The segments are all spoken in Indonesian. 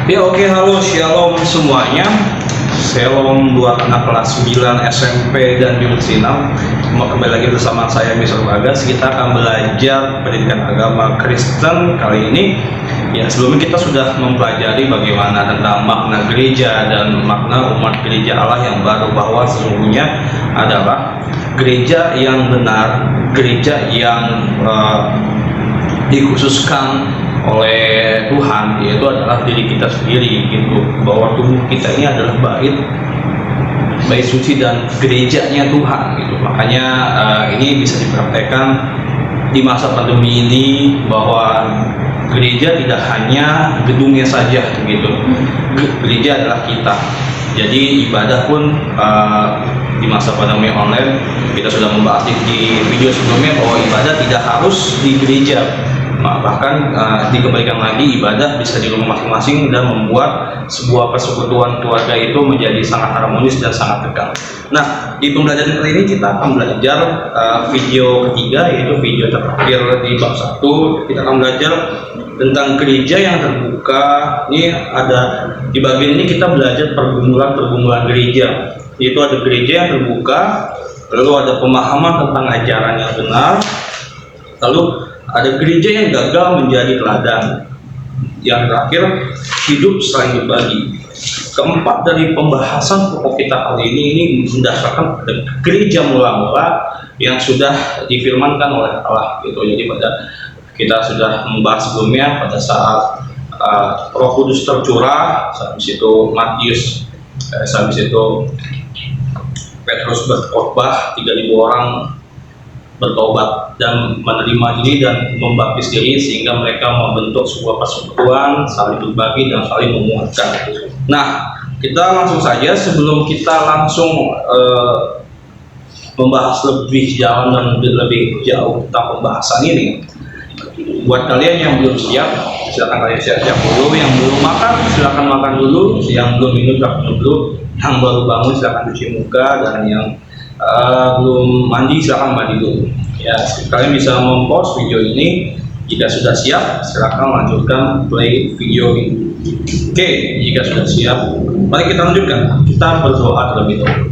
Ya oke, halo, shalom semuanya. Shalom buat anak kelas 9 SMP dan Yud Sinam. Kembali lagi bersama saya Mr. Bagas. Kita akan belajar pendidikan agama Kristen kali ini. Ya, sebelumnya kita sudah mempelajari bagaimana tentang makna gereja dan makna umat gereja Allah yang baru, bahwa sesungguhnya adalah gereja yang benar, gereja yang dikhususkan oleh Tuhan, yaitu adalah diri kita sendiri, gitu, bahwa tubuh kita ini adalah bait suci dan gerejanya Tuhan, gitu. Makanya ini bisa dipraktekkan di masa pandemi ini, bahwa gereja tidak hanya gedungnya saja, gitu. Gereja adalah kita. Jadi ibadah pun di masa pandemi online, kita sudah membahas di video sebelumnya bahwa ibadah tidak harus di gereja. Bahkan dikembalikan lagi, ibadah bisa di rumah masing-masing dan membuat sebuah persekutuan keluarga itu menjadi sangat harmonis dan sangat tegang. Nah, di pembelajaran kali ini kita akan belajar video ketiga, yaitu video terakhir di bab 1. Kita akan belajar tentang gereja yang terbuka. Ini ada di bagian ini kita belajar pergumulan gereja, yaitu ada gereja yang terbuka, lalu ada pemahaman tentang ajaran yang benar, lalu ada gereja yang gagal menjadi teladan, yang terakhir hidup saling berbagi. Keempat dari pembahasan pokok kita kali ini mendasarkan pada gereja mula-mula yang sudah difirmankan oleh Allah, gitu. Jadi pada kita sudah membahas sebelumnya pada saat Roh Kudus tercurah, habis itu Matius, habis itu Petrus berkhotbah, 3.000 orang bertobat dan menerima diri dan membaptis diri, sehingga mereka membentuk sebuah persekutuan, saling berbagi dan saling menguatkan. Nah, kita langsung saja, sebelum kita langsung membahas lebih jauh dan lebih jauh tentang pembahasan ini, buat kalian yang belum siap, silakan kalian siap-siap dulu. Yang belum makan, silakan makan dulu. Yang belum minum, silakan minum dulu. Yang baru bangun, silakan cuci muka. Dan yang belum mandi, silakan mandi dulu. Ya, kalian bisa mempost video ini. Jika sudah siap, silakan lanjutkan play video ini. Oke, jika sudah siap, mari kita lanjutkan. Kita berdoa terlebih dahulu.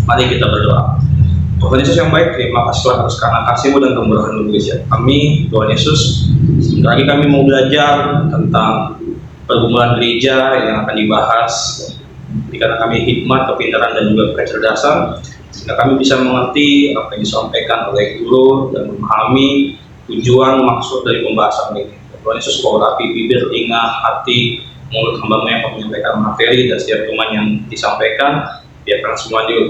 Mari kita berdoa. Tuhan Yesus yang baik, terima kasih Tuhan atas karena kasih-Mu dan kemurahan-Mu gereja kami. Tuhan Yesus, sebentar lagi kami mau belajar tentang pergumulan gereja yang akan dibahas. Berikan kami hikmat, kepintaran, dan juga kecerdasan, sehingga kami bisa mengerti apa yang disampaikan oleh guru dan memahami tujuan maksud dari pembahasan ini. Tuhan Yesus, kau rapi bibir, telinga, hati, mulut hamba-Mu yang menyampaikan materi dan setiap firman yang disampaikan. Biarkan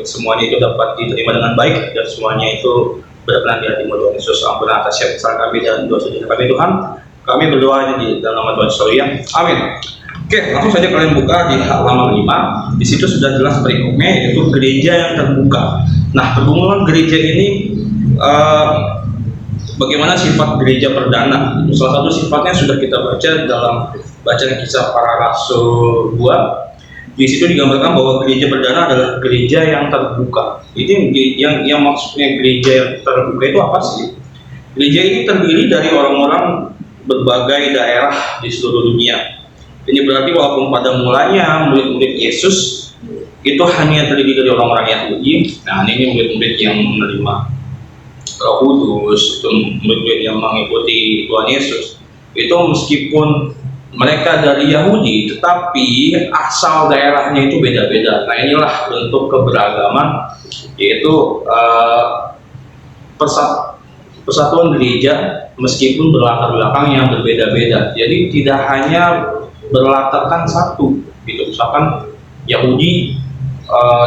semuanya itu dapat diterima dengan baik, dan semuanya itu berkenan di hati-Mu. Tuhan Yesus, ampun atas setiap kesalahan kami dan dosa kami, Tuhan. Kami berdoa di dalam nama Tuhan Yesus. Amin. Oke, langsung saja kalian buka di halaman 5. Di situ sudah jelas perikopnya, yaitu gereja yang terbuka. Nah, pergumulan gereja ini bagaimana sifat gereja perdana? Salah satu sifatnya sudah kita baca dalam bacaan Kisah Para Rasul 2. Di situ digambarkan bahwa gereja perdana adalah gereja yang terbuka. Itu yang maksudnya gereja yang terbuka itu apa sih? Gereja ini terdiri dari orang-orang berbagai daerah di seluruh dunia. Ini berarti walaupun pada mulanya murid-murid Yesus itu hanya terdiri dari orang-orang Yahudi. Nah, ini murid-murid yang menerima Roh Kudus, itu murid-murid yang mengikuti Tuhan Yesus. Itu meskipun mereka dari Yahudi, tetapi asal daerahnya itu beda-beda. Nah, inilah bentuk keberagaman, yaitu persatuan gereja meskipun berlatar belakang yang berbeda-beda. Jadi tidak hanya berlatarkan satu, gitu. Misalkan Yahudi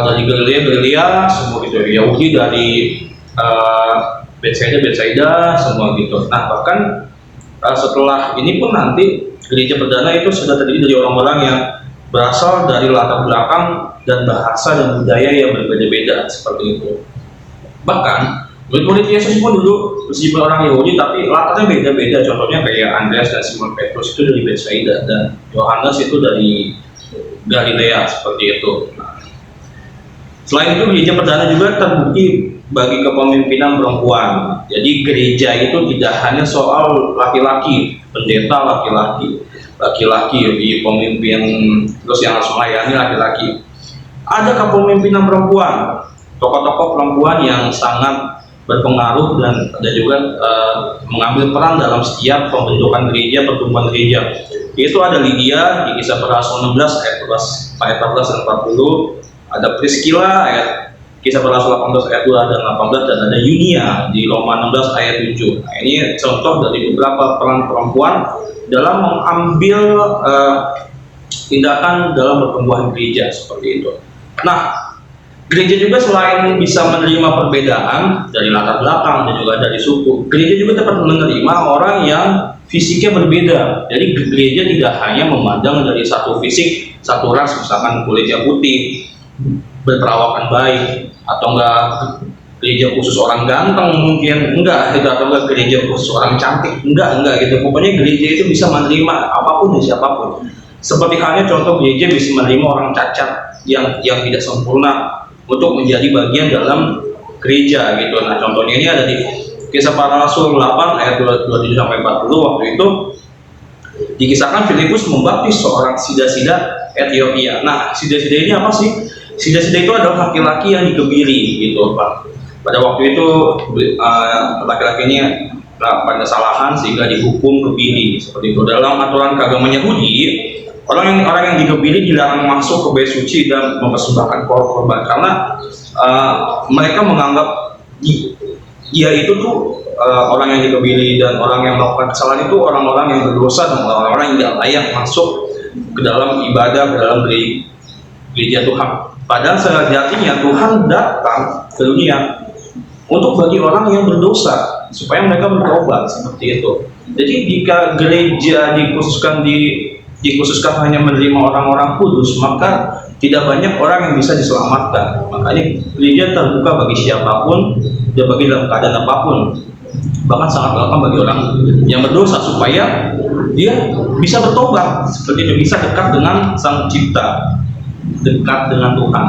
dari Galilea semua gitu. Yahudi dari Betsaida semua gitu. Nah, bahkan setelah ini pun nanti gereja perdana itu sudah terdiri dari orang-orang yang berasal dari latar belakang dan bahasa dan budaya yang berbeda-beda, seperti itu. Bahkan murid-murid Yesus pun dulu meskipun orang Yahudi tapi latarnya beda-beda. Contohnya kayak Andreas dan Simon Petrus itu dari Betsaida, dan Yohanes itu dari Galilea, seperti itu. Nah, selain itu gereja perdana juga terbukti bagi kepemimpinan perempuan. Jadi gereja itu tidak hanya soal laki-laki, pendeta laki-laki, laki-laki di pemimpin, terus yang harus melayani laki-laki. Ada kepemimpinan perempuan, tokoh-tokoh perempuan yang sangat berpengaruh dan juga mengambil peran dalam setiap pembentukan gereja, pertumbuhan gereja. Itu ada Lydia di Kisah Para Rasul 16 ayat 14 dan 40, ada Priscilla ayat Kisah Para Rasul 18 ayat 2 dan 18, dan ada Yunia di Roma 16 ayat 7. Nah, ini contoh dari beberapa peran perempuan dalam mengambil tindakan dalam pertumbuhan gereja seperti itu. Nah, gereja juga selain bisa menerima perbedaan dari latar belakang dan juga dari suku, gereja juga dapat menerima orang yang fisiknya berbeda. Jadi gereja tidak hanya memandang dari satu fisik, satu ras, misalkan kulitnya putih, berperawakan baik, atau enggak gereja khusus orang ganteng mungkin, enggak gitu, atau enggak gereja khusus orang cantik, enggak gitu. Pokoknya gereja itu bisa menerima apapun dan siapapun. Seperti halnya contoh gereja bisa menerima orang cacat yang tidak sempurna untuk menjadi bagian dalam gereja gitu. Nah, contohnya ini ada di Kisah Para Rasul 8 ayat 27 sampai 40. Waktu itu dikisahkan Filipus membaptis seorang sida-sida Ethiopia. Nah, sida-sida ini apa sih? Sida-sida itu adalah laki-laki yang dikebiri gitu, Pak. Pada waktu itu laki-laki ini melakukan kesalahan sehingga dihukum kebiri seperti itu. Dalam aturan keagamaan Yahudi, orang yang dikebiri dilarang masuk ke bait suci dan mempersembahkan korban karena mereka menganggap dia itu tuh orang yang dikebiri dan orang yang melakukan kesalahan itu orang-orang yang berdosa dan orang-orang yang tidak layak masuk ke dalam ibadah, ke dalam gereja Tuhan. Padahal sejatinya Tuhan datang ke dunia untuk bagi orang yang berdosa supaya mereka bertobat seperti itu. Jadi jika gereja dikhususkan hanya menerima orang-orang kudus, maka tidak banyak orang yang bisa diselamatkan. Makanya gereja terbuka bagi siapapun dan bagi dalam keadaan apapun, bahkan sangat welcome bagi orang yang berdosa supaya dia bisa bertobat seperti itu, bisa dekat dengan Sang Cipta, dekat dengan Tuhan.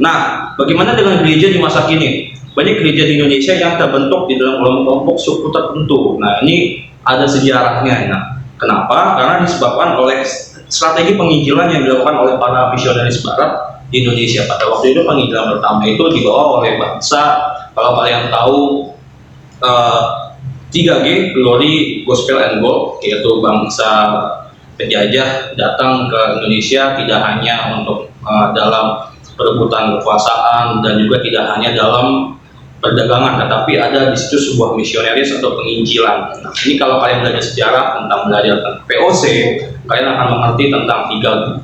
Nah, bagaimana dengan gereja di masa kini? Banyak gereja di Indonesia yang terbentuk di dalam kelompok suku tertentu. Nah, ini ada sejarahnya. Nah, kenapa? Karena disebabkan oleh strategi penginjilan yang dilakukan oleh para misionaris Barat di Indonesia. Pada waktu itu penginjilan pertama itu dibawa oleh bangsa, kalau kalian tahu 3G, Glory, Gospel and Gold, yaitu bangsa penjajah datang ke Indonesia tidak hanya untuk dalam perebutan kekuasaan dan juga tidak hanya dalam perdagangan, tetapi ada di situ sebuah misionaris atau penginjilan. Nah, ini kalau kalian belajar sejarah tentang belajar tentang POC, kalian akan mengerti tentang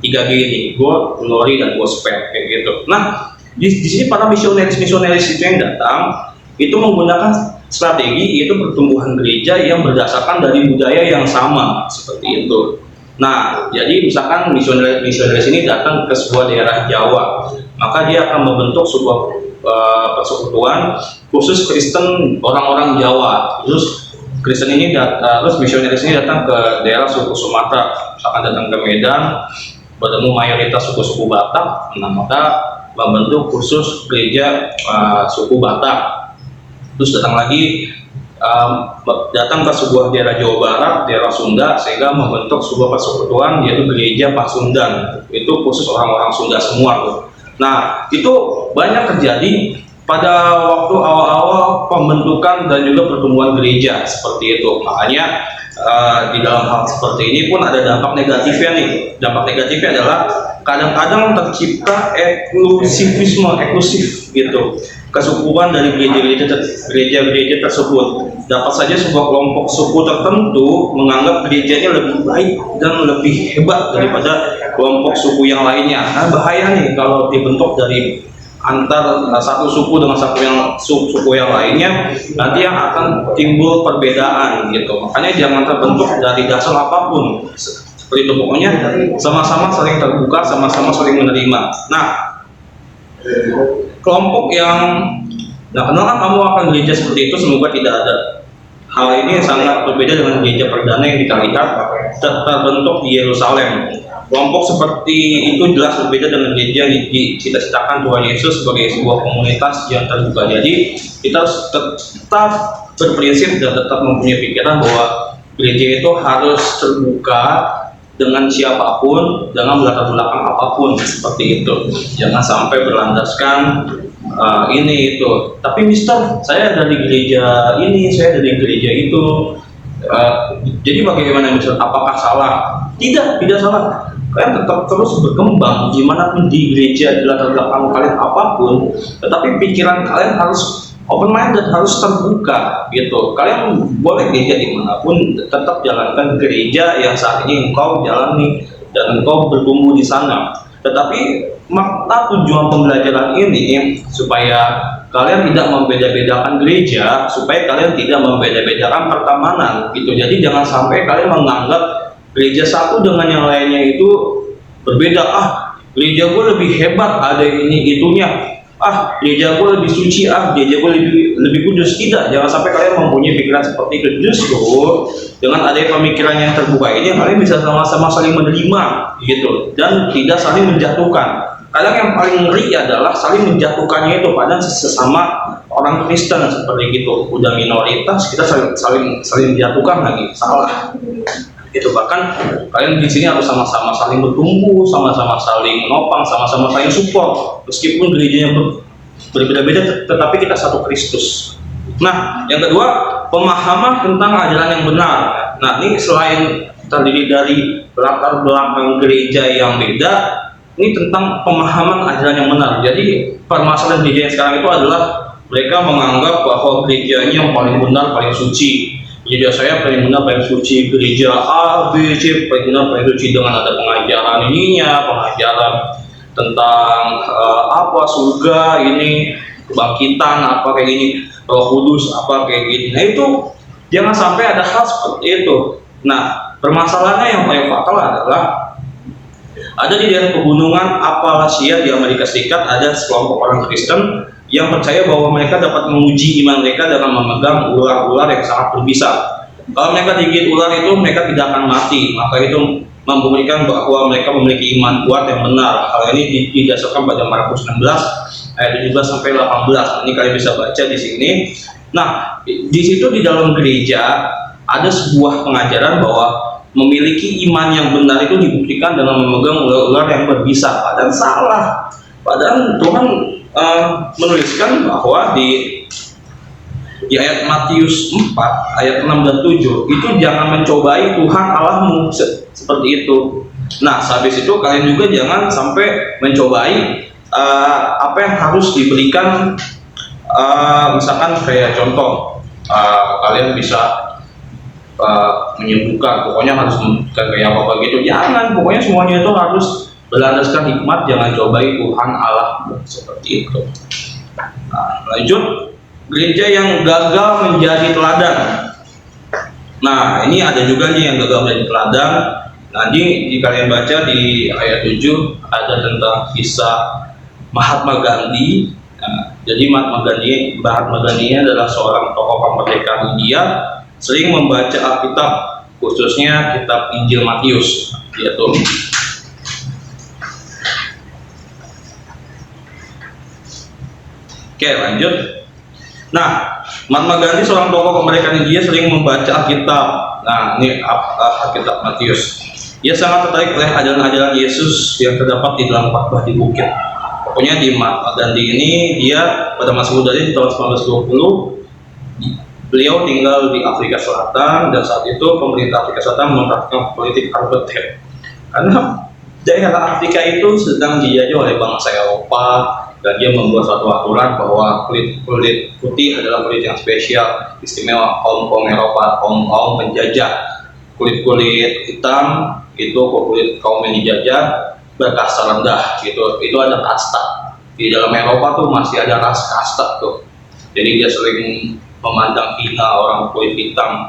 3G ini, Gold, Glory, dan Gospel kayak gitu. Nah, di sini para misionaris itu yang datang itu menggunakan strategi, yaitu pertumbuhan gereja yang berdasarkan dari budaya yang sama seperti itu. Nah, jadi misalkan misionaris ini datang ke sebuah daerah Jawa, maka dia akan membentuk sebuah persekutuan khusus Kristen orang-orang Jawa. Terus Kristen ini terus misionaris ini datang ke daerah suku Sumatera, misalkan datang ke Medan, bertemu mayoritas suku-suku Batak, nah maka membentuk khusus gereja suku Batak. Terus datang lagi datang ke sebuah daerah Jawa Barat, daerah Sunda, sehingga membentuk sebuah persekutuan yaitu gereja Pasundan. Itu khusus orang-orang Sunda semua tuh. Nah, itu banyak terjadi pada waktu awal-awal pembentukan dan juga pertumbuhan gereja seperti itu. Makanya di dalam hal seperti ini pun ada dampak negatifnya nih. Dampak negatifnya adalah kadang-kadang tercipta eksklusif gitu, kesukuan dari gereja-gereja tersebut. Dapat saja sebuah kelompok suku tertentu menganggap gerejanya lebih baik dan lebih hebat daripada kelompok suku yang lainnya. Nah, bahaya nih kalau dibentuk dari antar satu suku dengan suku yang lainnya, nanti yang akan timbul perbedaan gitu. Makanya jangan terbentuk dari dasar apapun seperti itu. Pokoknya sama-sama saling terbuka, sama-sama saling menerima. Nah, kelompok yang kenapa kamu akan gereja seperti itu? Semoga tidak ada. Hal ini sangat berbeda dengan gereja perdana yang kita lihat terbentuk di Yerusalem. Kelompok seperti itu jelas berbeda dengan gereja yang dicita-citakan Tuhan Yesus sebagai sebuah komunitas yang terbuka. Jadi kita harus tetap berprinsip dan tetap mempunyai pikiran bahwa gereja itu harus terbuka dengan siapapun, dengan latar belakang apapun, seperti itu. Jangan sampai berlandaskan ini itu. Tapi Mister, saya dari gereja ini, saya dari gereja itu. Jadi bagaimana Mister? Apakah salah? Tidak salah. Kalian tetap terus berkembang, gimana pun di gereja, di latar belakang kalian apapun, tetapi pikiran kalian harus open minded, harus terbuka gitu. Kalian boleh gereja dimanapun, tetap jalankan gereja yang saat ini engkau jalani dan engkau bertumbuh di sana. Tetapi makna tujuan pembelajaran ini supaya kalian tidak membeda-bedakan gereja, supaya kalian tidak membeda-bedakan pertemanan gitu. Jadi jangan sampai kalian menganggap gereja satu dengan yang lainnya itu berbeda. Gereja gue lebih hebat, ada ini itunya. Gereja gue lebih suci, gereja gue lebih kudus. Tidak, jangan sampai kalian mempunyai pikiran seperti itu. Justru dengan adanya pemikiran yang terbuka ini, kalian bisa sama-sama saling menerima gitu, dan tidak saling menjatuhkan. Kadang yang paling ngeri adalah saling menjatuhkannya itu pada sesama orang Kristen seperti itu. Udah minoritas, kita saling menjatuhkan lagi, salah. Itu bahkan kalian di sini harus sama-sama saling bertumbuh, sama-sama saling menopang, sama-sama saling support. Meskipun gerejanya berbeda-beda, tetapi kita satu Kristus. Nah, yang kedua, pemahaman tentang ajaran yang benar. Nah, ini selain terdiri dari latar belakang gereja yang beda, ini tentang pemahaman ajaran yang benar. Jadi permasalahan gereja yang sekarang itu adalah mereka menganggap bahwa gerejanya yang paling benar, paling suci. Gereja saya paling benar, paling suci. Gereja A, B, C paling benar, paling suci, dengan ada pengajaran pengajaran tentang surga ini, kebangkitan apa kayak gini, Roh Kudus apa kayak gini. Nah itu jangan sampai ada hal seperti itu. Nah, permasalahannya yang paling fatal adalah ada di daerah pegunungan Appalachia di Amerika Serikat, ada sekelompok orang Kristen yang percaya bahwa mereka dapat menguji iman mereka dengan memegang ular-ular yang sangat berbisa. Kalau mereka digigit ular itu, mereka tidak akan mati. Maka itu membuktikan bahwa mereka memiliki iman kuat yang benar. Hal ini didasarkan pada Markus 16 ayat 17 sampai 18. Ini kalian bisa baca di sini. Nah, di situ di dalam gereja ada sebuah pengajaran bahwa memiliki iman yang benar itu dibuktikan dengan memegang ular-ular yang berbisa. Padahal salah. Padahal Tuhan menuliskan bahwa di ayat Matius 4 ayat 6 dan 7 itu jangan mencobai Tuhan Allahmu, seperti itu. Nah, habis itu kalian juga jangan sampai mencobai apa yang harus diberikan. Misalkan kayak contoh, kalian bisa menyembuhkan, pokoknya harus memberikan kayak apa gitu. Jangan, pokoknya semuanya itu harus berlandaskan hikmat, jangan cobai Tuhan Allah, seperti itu. Nah, lanjut, gereja yang gagal menjadi teladan. Nah, ini ada juga nih yang gagal menjadi teladan. Nanti kalian baca di ayat 7 ada tentang kisah Mahatma Gandhi. Nah, jadi Mahatma Gandhi adalah seorang tokoh kemerdekaan India, sering membaca Alkitab, khususnya kitab Injil Matius, yaitu. Oke, lanjut. Nah, Mahatma Gandhi seorang tokoh kemerdekaan India sering membaca Alkitab. Nah, ini Alkitab Matius. Ia sangat tertarik oleh ajaran-ajaran Yesus yang terdapat di dalam khotbah di bukit. Pokoknya di Mahatma Gandhi ini, dia pada masa muda di tahun 1920, beliau tinggal di Afrika Selatan, dan saat itu pemerintah Afrika Selatan menerapkan politik apartheid. Karena daerah Afrika itu sedang dijajah oleh bangsa Eropa, dan dia membuat suatu aturan bahwa kulit putih adalah kulit yang spesial, istimewa kaum Eropa, kaum penjajah. Kulit hitam itu kulit kaum yang dijajah berkasta rendah gitu. Itu ada kasta. Di dalam Eropa tuh masih ada ras kasta tuh. Jadi dia sering memandang hina orang kulit hitam.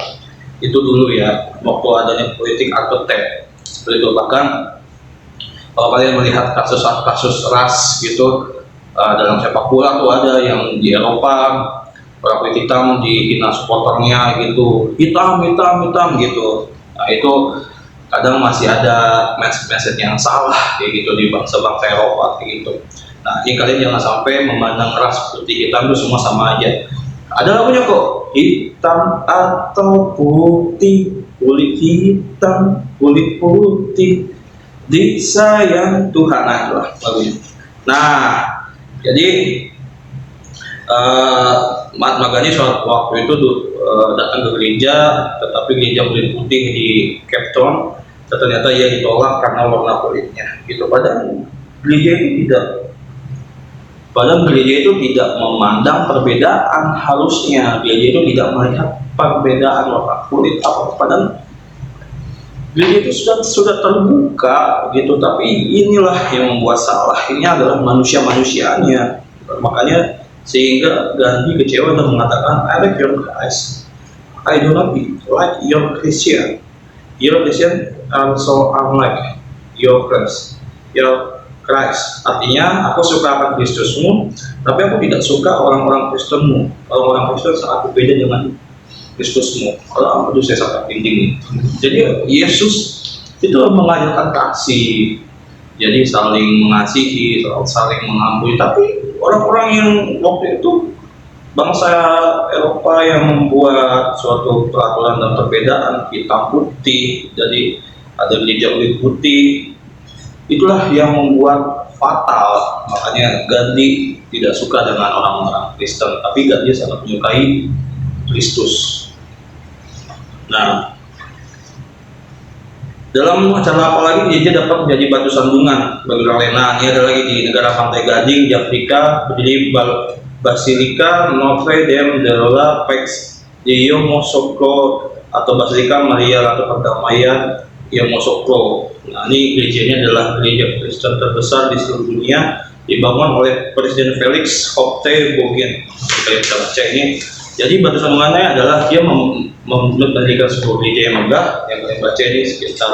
Itu dulu ya, waktu adanya politik apartheid. Seperti itu. Bahkan kalau kalian melihat kasus-kasus ras gitu, dalam sepak bola tuh ada yang di Eropa orang kulit hitam dihina supporternya gitu, hitam gitu. Nah itu kadang masih ada message yang salah kayak gitu di bangsa-bangsa Eropa kayak gitu. Nah ini kalian jangan sampai memandang ras putih hitam itu semua sama aja. Ada lagunya kok, hitam atau putih, kulit hitam kulit putih disayang Tuhan. Nah itulah lagunya. Nah jadi Mahatma Gandhi suatu waktu itu datang ke gereja, tetapi gereja kulit putih di Cape Town, ternyata ia ditolak karena warna kulitnya. Gitu. Padahal gereja itu tidak memandang perbedaan halusnya, gereja itu tidak melihat perbedaan warna kulit apa. Padahal gereja itu sudah terbuka gitu, tapi inilah yang membuat salah. Ini adalah manusianya. Makanya sehingga Gandhi kecewa dan mengatakan, I like your Christ, I do not like your Christian. Your Christian so unlike your Christ. Artinya aku suka akan Kristusmu, tapi aku tidak suka orang-orang Kristenmu. Orang-orang Kristen sangat berbeda dengan Kristusmu. Kalau itu saya sangat penting. Jadi Yesus itu mengajarkan kasih, jadi saling mengasihi, saling mengampuni. Tapi orang-orang yang waktu itu bangsa Eropa yang membuat suatu peraturan dan perbedaan hitam putih, jadi ada gereja kulit putih, itulah yang membuat fatal. Makanya Gandhi tidak suka dengan orang-orang Kristen, tapi Gandhi sangat menyukai Kristus. Nah, dalam acara apa lagi gereja dapat menjadi batu sandungan bagi orang lain. Nah, ini ada lagi di negara Pantai Gading di Afrika, berdiri Basilika Notre Dame de la Paix di Yamoussoukro atau Basilika Maria Ratu Perdamaian Yamoussoukro. Nah, ini gerejanya adalah gereja Kristen terbesar di seluruh dunia, dibangun oleh Presiden Felix Houphouët-Boigny. Kita bisa baca ini. Jadi batu sandungannya adalah dia mendirikan sebuah gereja yang megah, yang kalian baca ini sekitar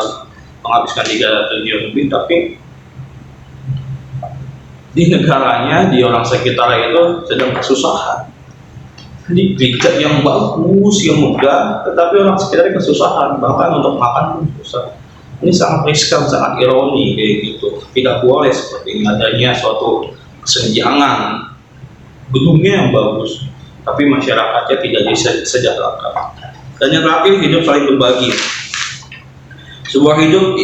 menghabiskan 3 triliun lebih, tapi di negaranya, di orang sekitar itu sedang kesusahan. Jadi gereja yang bagus, yang megah, tetapi orang sekitar kesusahan, bahkan untuk makan pun susah. Ini sangat riskan, sangat ironi kayak gitu. Tidak boleh seperti ini, adanya suatu kesenjangan. Gedungnya yang bagus, tapi masyarakatnya tidak disejahterakan. Dan yang terakhir, hidup saling berbagi. Sebuah hidup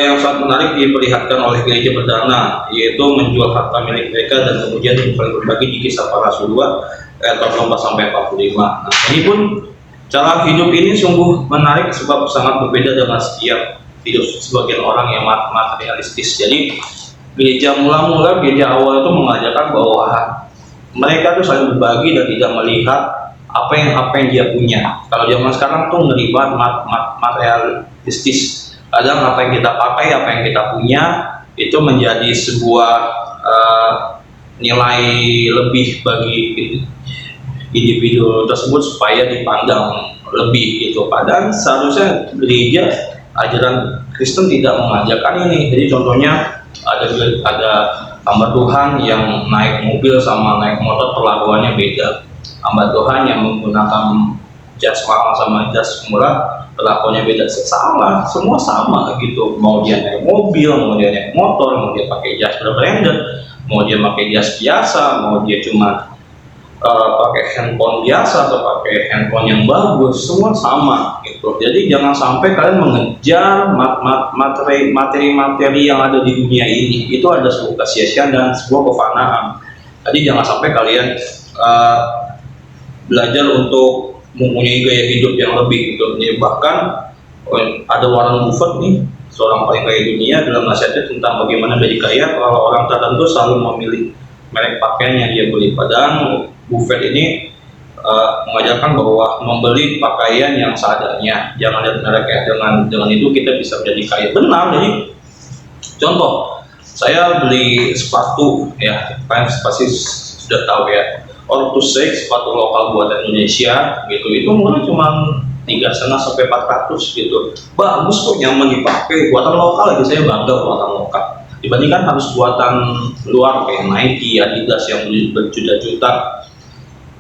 yang sangat menarik diperlihatkan oleh gereja perdana, yaitu menjual harta milik mereka dan kemudian saling berbagi di Kisah Para Rasul 2 ayat 44-45. Nah, ini pun cara hidup ini sungguh menarik sebab sangat berbeda dengan setiap hidup sebagian orang yang materialistis. Jadi gereja mula-mula, gereja awal itu mengajarkan bahwa mereka tuh saling berbagi dan tidak melihat apa yang dia punya. Kalau zaman sekarang tuh ngeribat materialistis. Kadang apa yang kita pakai, apa yang kita punya itu menjadi sebuah nilai lebih bagi individu tersebut supaya dipandang lebih gitu. Padahal seharusnya gereja ajaran Kristen tidak mengajarkan ini. Jadi contohnya ada hamba Tuhan yang naik mobil sama naik motor perlakuannya beda. Hamba Tuhan yang menggunakan jas mahal sama jas murah perlakuannya beda. Semua sama gitu. Mau dia naik mobil, mau dia naik motor, mau dia pakai jas berbranded, mau dia pakai jas biasa, mau dia cuma pakai handphone biasa atau pakai handphone yang bagus, semua sama gitu. Jadi jangan sampai kalian mengejar materi-materi yang ada di dunia ini. Itu ada sebuah kesia-siaan dan sebuah kefanaan. Jadi jangan sampai kalian belajar untuk mempunyai gaya hidup yang lebih gitu. Bahkan ada Warren Buffett nih, seorang paling kaya dunia, dalam nasihatnya tentang bagaimana menjadi kaya, kalau orang tertentu selalu memilih merek pakaian yang dia beli. Padahal Buffett ini mengajarkan bahwa membeli pakaian yang seadanya, jangan lihat mereknya. Dengan itu kita bisa menjadi kaya. Benar. Jadi contoh, saya beli sepatu ya, kalian pasti sudah tahu ya, Orthosix, sepatu lokal buatan Indonesia gitu, itu murah cuma 3,5 sampai 400 gitu. Bagus kok, nyaman dipakai, buatan lokal lagi, saya bangga buatan lokal. Dibandingkan harus buatan luar kayak Nike, Adidas yang berjuta-juta.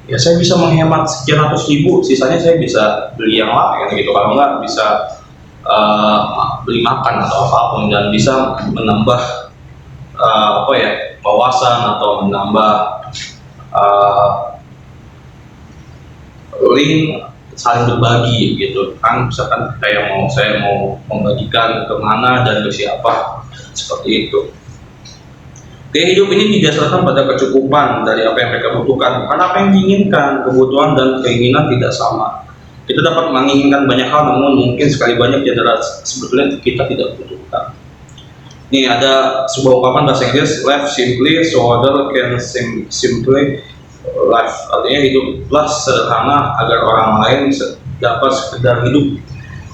Ya saya bisa menghemat sekian ratus ribu, sisanya saya bisa beli yang lain gitu. Kalau nggak bisa beli makan atau apapun, dan bisa menambah wawasan atau menambah link saling berbagi gitu kan, misalkan kayak saya mau membagikan kemana dan ke siapa, seperti itu. Gaya hidup ini didasarkan pada kecukupan dari apa yang mereka butuhkan, karena apa yang diinginkan, kebutuhan dan keinginan tidak sama. Kita dapat menginginkan banyak hal, namun mungkin sekali banyak adalah sebetulnya kita tidak butuhkan. Ini ada sebuah ungkapan bahasa Inggris, live simply so other can simply life, artinya hiduplah sederhana agar orang lain dapat sekedar hidup.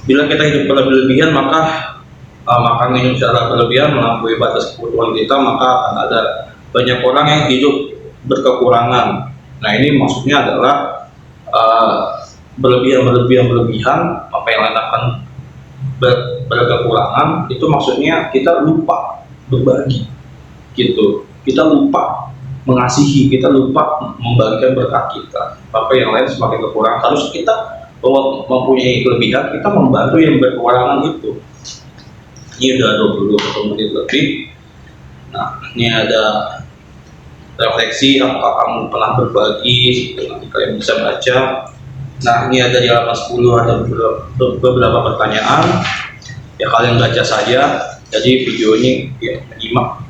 Bila kita hidup berlebihan, maka makan minum secara berlebihan melampaui batas kebutuhan kita, maka akan ada banyak orang yang hidup berkekurangan. Nah, ini maksudnya adalah berlebihan, apa yang akan berkekurangan, itu maksudnya kita lupa berbagi gitu, kita lupa mengasihi, kita lupa membagikan berkat kita. Apa yang lain semakin kekurangan, harus kita mempunyai kelebihan, kita membantu yang berkekurangan itu. Ini udah 20 menit lebih. Nah, ini ada refleksi, apakah kamu pernah berbagi, nanti kalian bisa baca. Nah, ini ada di halaman 10 ada beberapa pertanyaan, ya kalian baca saja. Jadi video ini ya menyimak.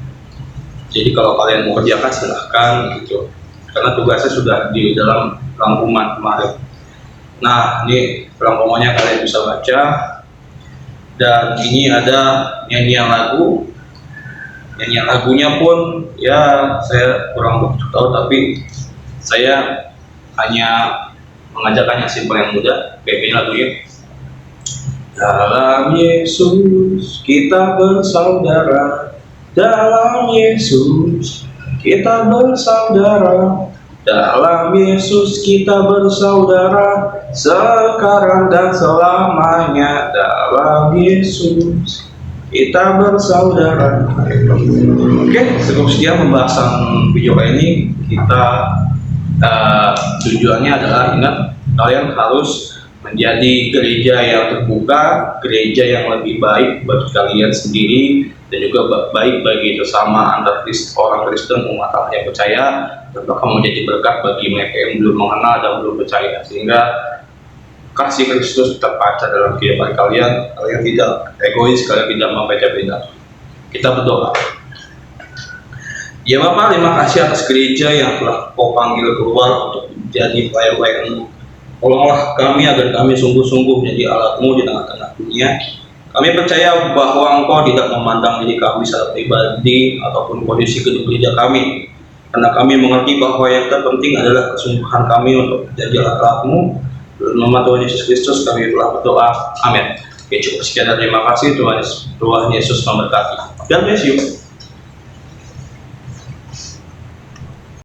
Jadi kalau kalian mau kerjakan silahkan gitu, karena tugasnya sudah di dalam rangkuman kemarin. Nah, ini rangkumannya kalian bisa baca. Dan ini ada nyanyian lagu. Nyanyian lagunya pun ya saya kurang begitu tahu, tapi saya hanya mengajarkan yang simpel yang mudah. Kayak gini lagunya. Dalam Yesus kita bersaudara, dalam Yesus kita bersaudara, dalam Yesus kita bersaudara, sekarang dan selamanya. Dalam Yesus kita bersaudara. Oke, cukup sekian pembahasan video kali ini. Kita tujuannya adalah, ingat, kalian harus menjadi gereja yang terbuka, gereja yang lebih baik bagi kalian sendiri dan juga baik bagi sesama antar orang Kristen, umat Allah yang percaya, dan bahkan menjadi berkat bagi mereka yang belum mengenal dan belum percaya, sehingga kasih Kristus terpancar dalam kehidupan kalian. Kalian tidak egois, kalian tidak membeda-beda. Kita berdoa. Ya Bapak, terima kasih atas gereja yang telah Kau panggil keluar untuk menjadi pelayan-pelayan-Mu. Tolonglah kami agar kami sungguh-sungguh menjadi alat-Mu di tengah-tengah dunia. Kami percaya bahwa Engkau tidak memandang diri kami secara pribadi ataupun kondisi gedung gereja kami, karena kami mengerti bahwa yang terpenting adalah kesungguhan kami untuk menjadi alat-Mu. Dalam nama Tuhan Yesus Kristus kami telah berdoa. Amin. Oke, cukup sekian dan terima kasih. Tuhan Yesus memberkati. God bless you.